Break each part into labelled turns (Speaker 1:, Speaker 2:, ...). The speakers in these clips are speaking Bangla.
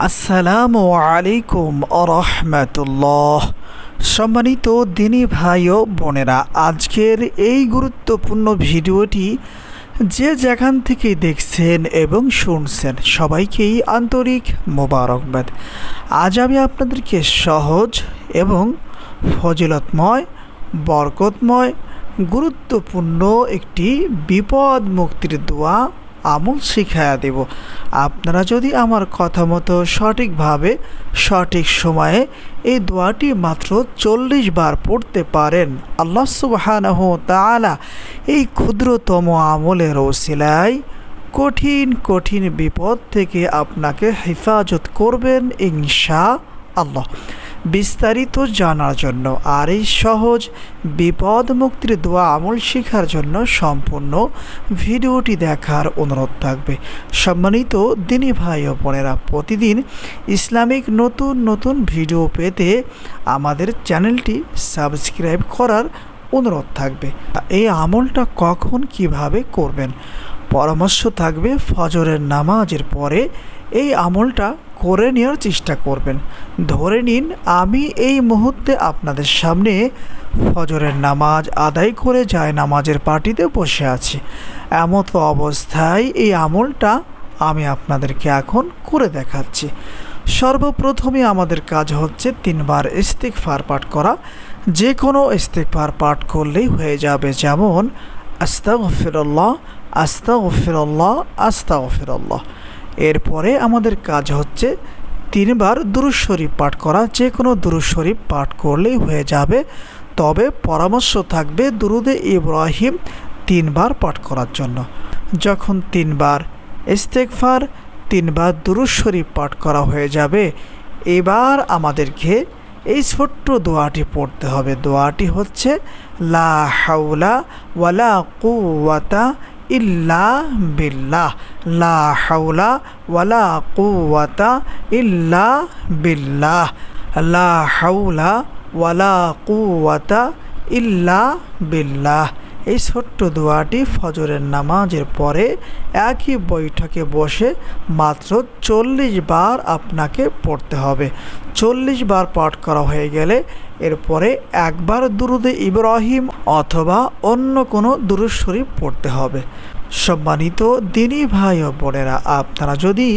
Speaker 1: আসসালামু আলাইকুম রাহমাতুল্লাহ। সম্মানিত দিনী ভাই ও বোনেরা, আজকের এই গুরুত্বপূর্ণ ভিডিওটি যে যেখান থেকে দেখছেন এবং শুনছেন সবাইকেই আন্তরিক মোবারকবাদ। আজ আমি আপনাদেরকে সহজ এবং ফজিলতময়, বরকতময়, গুরুত্বপূর্ণ একটি বিপদ মুক্তির দোয়া আমল শিখায়া দেব। আপনারা যদি আমার কথা মতো সঠিকভাবে সঠিক সময়ে এই দোয়াটি মাত্র 40 বার পড়তে পারেন, আল্লাহ সুবহানাহু ওয়া তাআলা এই ক্ষুদ্রতম আমলের ওসিলায় কঠিন কঠিন বিপদ থেকে আপনাকে হেফাজত করবেন ইনশাআল্লাহ। বিস্তারিত জানার জন্য আর এই সহজ বিপদ মুক্তির দোয়া আমল শেখার জন্য সম্পূর্ণ ভিডিওটি দেখার অনুরোধ থাকবে। সম্মানিত দিনী ভাই ও বোনেরা, প্রতিদিন ইসলামিক নতুন নতুন ভিডিও পেতে আমাদের চ্যানেলটি সাবস্ক্রাইব করার অনুরোধ থাকবে। এই আমলটা কখন কিভাবে করবেন পরামর্শ থাকবে। ফজরের নামাজের পরে এই আমলটা করে নেওয়ার চেষ্টা করবেন। ধরে নিন আমি এই মুহূর্তে আপনাদের সামনে ফজরের নামাজ আদায় করে যায় নামাজের পার্টিতে বসে আছি। এমত অবস্থায় এই আমলটা আমি আপনাদেরকে এখন করে দেখাচ্ছি। সর্বপ্রথমে আমাদের কাজ হচ্ছে 3 বার ইস্তিগফার পাঠ করা। যে কোনো ইস্তিগফার পাঠ করলেই হয়ে যাবে, যেমন আস্তাগফিরুল্লাহ, আস্তাগফিরুল্লাহ, আস্তাগফিরুল্লাহ। এরপরে আমাদের কাজ হচ্ছে 3 বার দুরূদ শরীফ পাঠ করা। যে কোনো দুরূদ শরীফ পাঠ করলেই হয়ে যাবে, তবে পরামর্শ থাকবে দুরুদে ইব্রাহিম 3 বার পাঠ করার জন্য। যখন 3 বার ইস্তিগফার, 3 বার দুরূদ শরীফ পাঠ করা হয়ে যাবে, এবার আমাদেরকে এই ছোট্ট দোয়াটি পড়তে হবে। দোয়াটি হচ্ছে লা হাওলা ওয়ালা কুওয়াতা ইল্লা বিল্লাহ, লা হাওলা ওয়ালা কুওয়াতা ইল্লা বিল্লাহ, লা হাওলা ওয়ালা কুওয়াতা ইল্লা বিল্লাহ। এই ছোট্ট দোয়াটি ফজরের নামাজের পরে একই বৈঠকে বসে মাত্র 40 বার আপনাকে পড়তে হবে। 40 বার পাঠ করা হয়ে গেলে এরপরে একবার দুরুদে ইব্রাহিম অথবা অন্য কোনো দুরূদ শরীফ পড়তে হবে। সম্মানিত দিনী ভাই ও বোনেরা, আপনারা যদি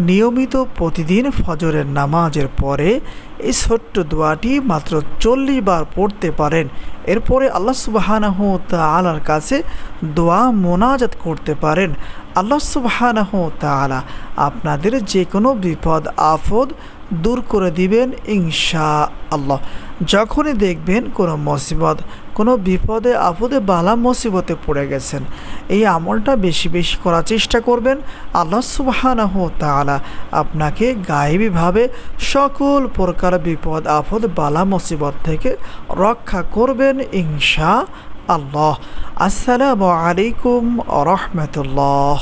Speaker 1: নিয়মিত প্রতিদিন ফজরের নামাজের পরে এই ছোট্ট দোয়াটি মাত্র 40 বার পড়তে পারেন, এরপরে আল্লাহ সুবহানাহু ওয়া তাআলার কাছে দোয়া মোনাজাত করতে পারেন, আল্লাহ সুবহানাহু ওয়া তাআলা আপনাদের যে কোনো বিপদ আপদ দূর করে দিবেন ইনশাআল্লাহ। যখনই দেখবেন কোনো মুসিবত, কোনো বিপদে আপদে বালা মুসিবতে পড়ে গেছেন, এই আমলটা বেশি বেশি করার চেষ্টা করবেন। আল্লাহ সুবহানাহু ওয়া তাআলা আপনাকে গায়েবীভাবে সকল প্রকার বিপদ আপদ বালা মুসিবত থেকে রক্ষা করবেন ইনশাআল্লাহ। আসসালামু আলাইকুম ওয়া রাহমাতুল্লাহ।